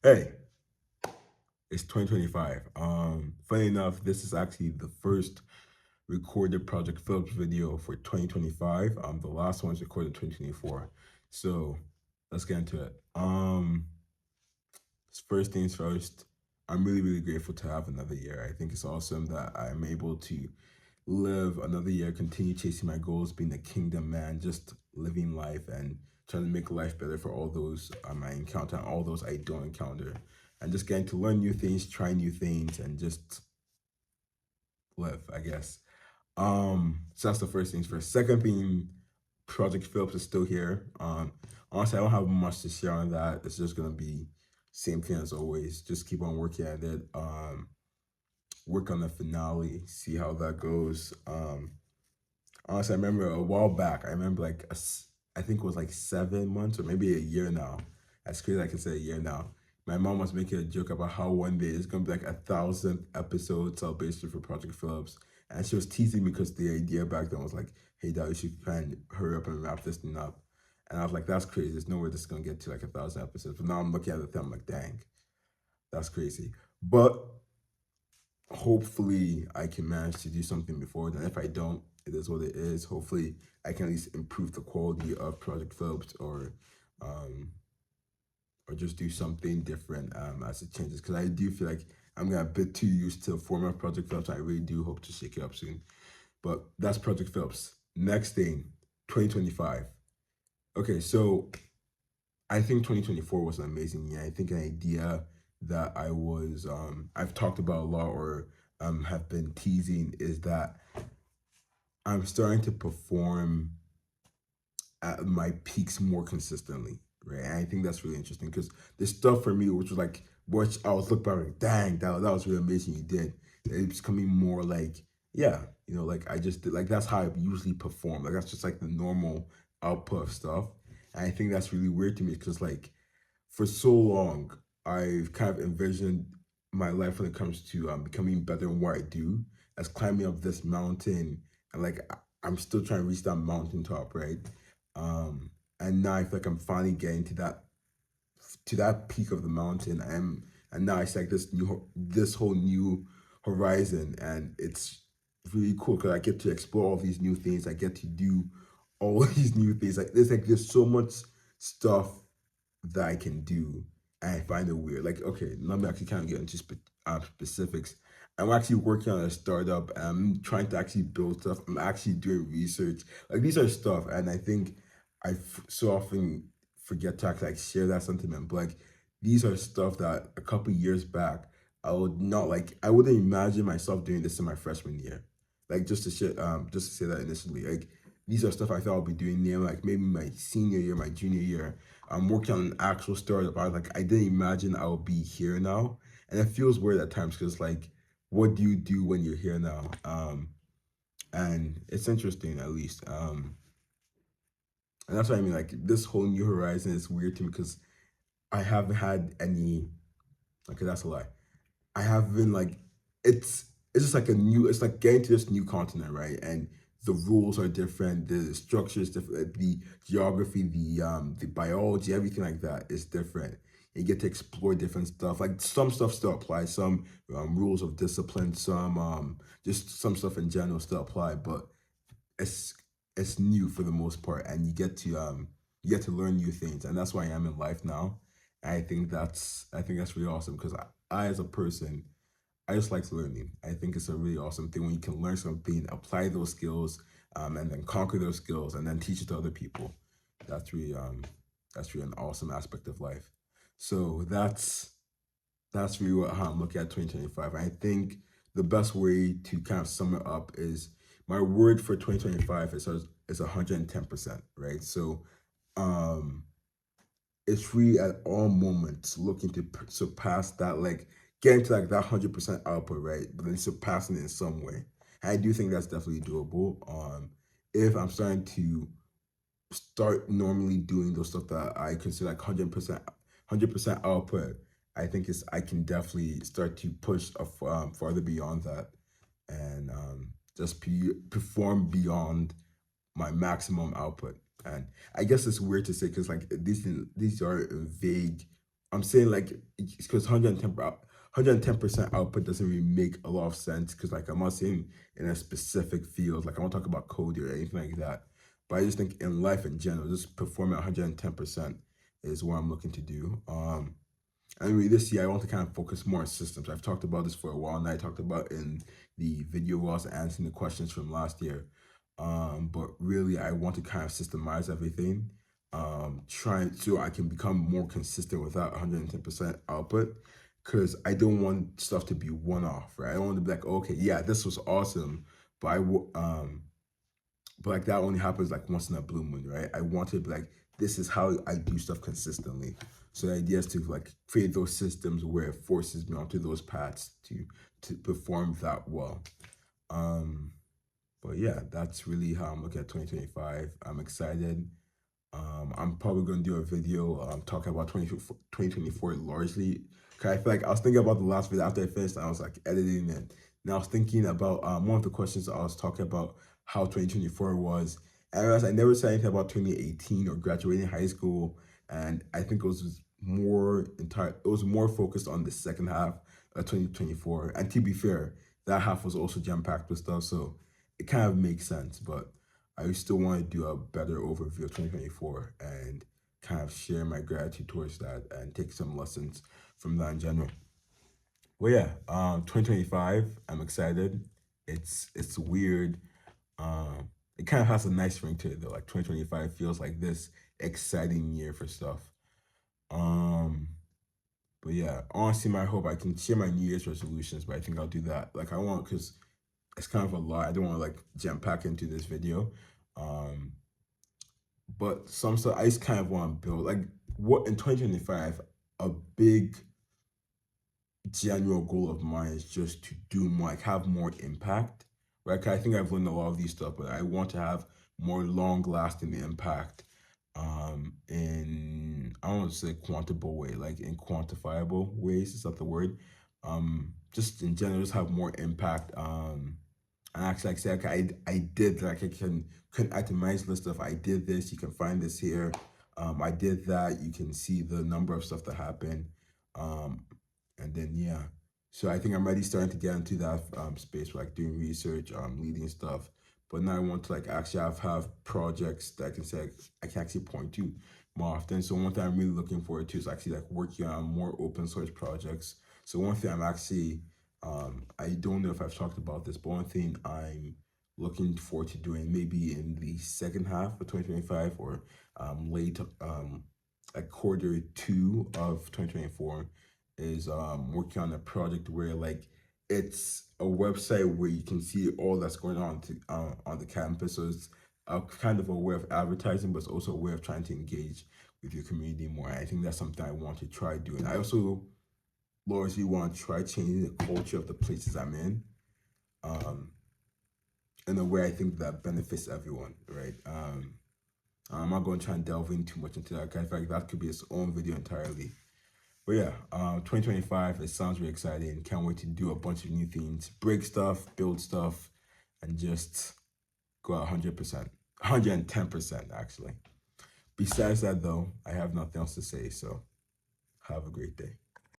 Hey, it's 2025. Funny enough, this is actually the first recorded Project Phillips video for 2025. The last one was recorded in 2024. So let's get into it. First things first, I'm really grateful to have another year. I think it's awesome that I'm able to live another year, continue chasing my goals, being a kingdom man, just living life and trying to make life better for all those I encounter and all those I don't encounter. And just getting to learn new things, try new things, and just live, I guess. So that's the first things first. Second thing, Project Phillips is still here. Honestly, I don't have much to share on that. It's just gonna be same thing as always. Just keep on working at it. Work on the finale, see how that goes. Honestly, I remember a while back. I remember I think it was like 7 months or maybe a year now. That's crazy. I can say a year now. My mom was making a joke about how one day it's gonna be like 1,000th episode celebration for Project Phillips, and she was teasing me because the idea back then was like, "Hey, dad, you should try and hurry up and wrap this thing up." And I was like, "That's crazy. There's no way this is gonna get to like 1,000 episodes." But now I'm looking at the thing, I'm like, "Dang, that's crazy." But hopefully I can manage to do something before then. If I don't, it is what it is. Hopefully I can at least improve the quality of Project Phillips um or just do something different as it changes. Because I do feel like I'm getting a bit too used to the format of Project Phillips. I really do hope to shake it up soon. But that's Project Phillips. Next thing, 2025. Okay, so I think 2024 was an amazing year. I think an idea that I've talked about a lot or have been teasing is that I'm starting to perform at my peaks more consistently, right? And I think that's really interesting because the stuff for me, which was like, which I was looking back like, dang, that was really amazing you did. It's becoming more like, yeah, like I just did, like that's how I usually perform. Like that's just like the normal output of stuff. And I think that's really weird to me because like for so long, I've kind of envisioned my life when it comes to becoming better in what I do as climbing up this mountain and like I'm still trying to reach that mountaintop, right? And now I feel like I'm finally getting to that peak of the mountain. And now it's like this whole new horizon, and it's really cool because I get to explore all these new things. I get to do all these new things. Like there's so much stuff that I can do, and I find it weird. Like, okay, let me actually kind of get into specifics. I'm actually working on a startup. And I'm trying to actually build stuff. I'm actually doing research. Like these are stuff, and I think so often forget to actually like share that sentiment. But like these are stuff that a couple years back I would not like. I wouldn't imagine myself doing this in my freshman year. Like just to say that initially, like these are stuff I thought I'd be doing near like maybe my senior year, my junior year. I'm working on an actual startup. I didn't imagine I would be here now, and it feels weird at times because like, what do you do when you're here now? And it's interesting at least. And that's what I mean. Like this whole new horizon is weird to me because I haven't had any. Okay, that's a lie. I haven't like it's just like a new. It's like getting to this new continent, right? And the rules are different. The structure is different. The geography, the biology, everything like that is different. You get to explore different stuff. Like some stuff still applies. Some rules of discipline. Some just some stuff in general still apply. But it's it's new for the most part, and you get to learn new things, and that's where I am in life now. And I think that's really awesome because I as a person I just like learning. I think it's a really awesome thing when you can learn something, apply those skills, and then conquer those skills, and then teach it to other people. That's really that's really an awesome aspect of life. So that's really how I'm looking at 2025. I think the best way to kind of sum it up is my word for 2025 is 110%, right? So um it's really at all moments looking to surpass that, like getting to like that 100% output, right? But then surpassing it in some way. And I do think that's definitely doable. If I'm starting to start normally doing those stuff that I consider like 100% output, I can definitely start to push farther beyond that and perform beyond my maximum output. And I guess it's weird to say because like these are vague I'm saying like because 110% output doesn't really make a lot of sense because like I'm not saying in a specific field, like I won't talk about code or anything like that. But I just think in life in general, just performing 110% is what I'm looking to do. And really this year I want to kind of focus more on systems. I've talked about this for a while and I talked about in the video where I was answering the questions from last year. But really I want to kind of systemize everything, trying so I can become more consistent with that 110% output. Because I don't want stuff to be one off, right? I don't want to be like, okay, yeah, this was awesome, but but like that only happens like once in a blue moon, right? I want to be like, this is how I do stuff consistently. So the idea is to like create those systems where it forces me onto those paths to perform that well. Um, but yeah, that's really how I'm looking at 2025. I'm excited. I'm probably going to do a video talking about 2024 largely. Cause I feel like I was thinking about the last video after I finished, I was like editing it. And I was thinking about one of the questions I was talking about how 2024 was. And I realized I never said anything about 2018 or graduating high school. And I think it was it was more focused on the second half of 2024. And to be fair, that half was also jam-packed with stuff. So it kind of makes sense. But I still want to do a better overview of 2024 and kind of share my gratitude towards that and take some lessons from that in general. Well, yeah, 2025, I'm excited. It's weird. It kind of has a nice ring to it though. Like 2025 feels like this exciting year for stuff. Um, but yeah, honestly, my hope I can share my New Year's resolutions, but I think I'll do that. Like I want because it's kind of a lot. I don't want to like jam pack into this video. Um, but some stuff I just kind of want to build like what in 2025 a big general goal of mine is just to do more, like have more impact, right? 'Cause I think I've learned a lot of these stuff, but I want to have more long lasting impact in I don't want to say quantable way, like in quantifiable ways, is that the word? Just in general, just have more impact. And actually like say, okay, I did like I can itemize list of I did this, you can find this here. I did that, you can see the number of stuff that happened. Um, and then yeah. So I think I'm already starting to get into that space like doing research, leading stuff. But now I want to like actually have projects that I can say I can actually point to more often. So one thing I'm really looking forward to is actually like working on more open source projects. So one thing I'm actually I don't know if I've talked about this, but one thing I'm looking forward to doing maybe in the second half of 2025 or late like quarter 2 of 2024 is working on a project where like it's a website where you can see all that's going on the campus. So it's a kind of a way of advertising, but it's also a way of trying to engage with your community more. And I think that's something I want to try doing. I also largely want to try changing the culture of the places I'm um, in a way I think that benefits everyone, right? I'm not going to try and delve in too much into that. 'Cause I feel like that could be its own video entirely. But yeah, 2025, it sounds really exciting. Can't wait to do a bunch of new things, break stuff, build stuff, and just go 100%, 110% actually. Besides that though, I have nothing else to say, so have a great day.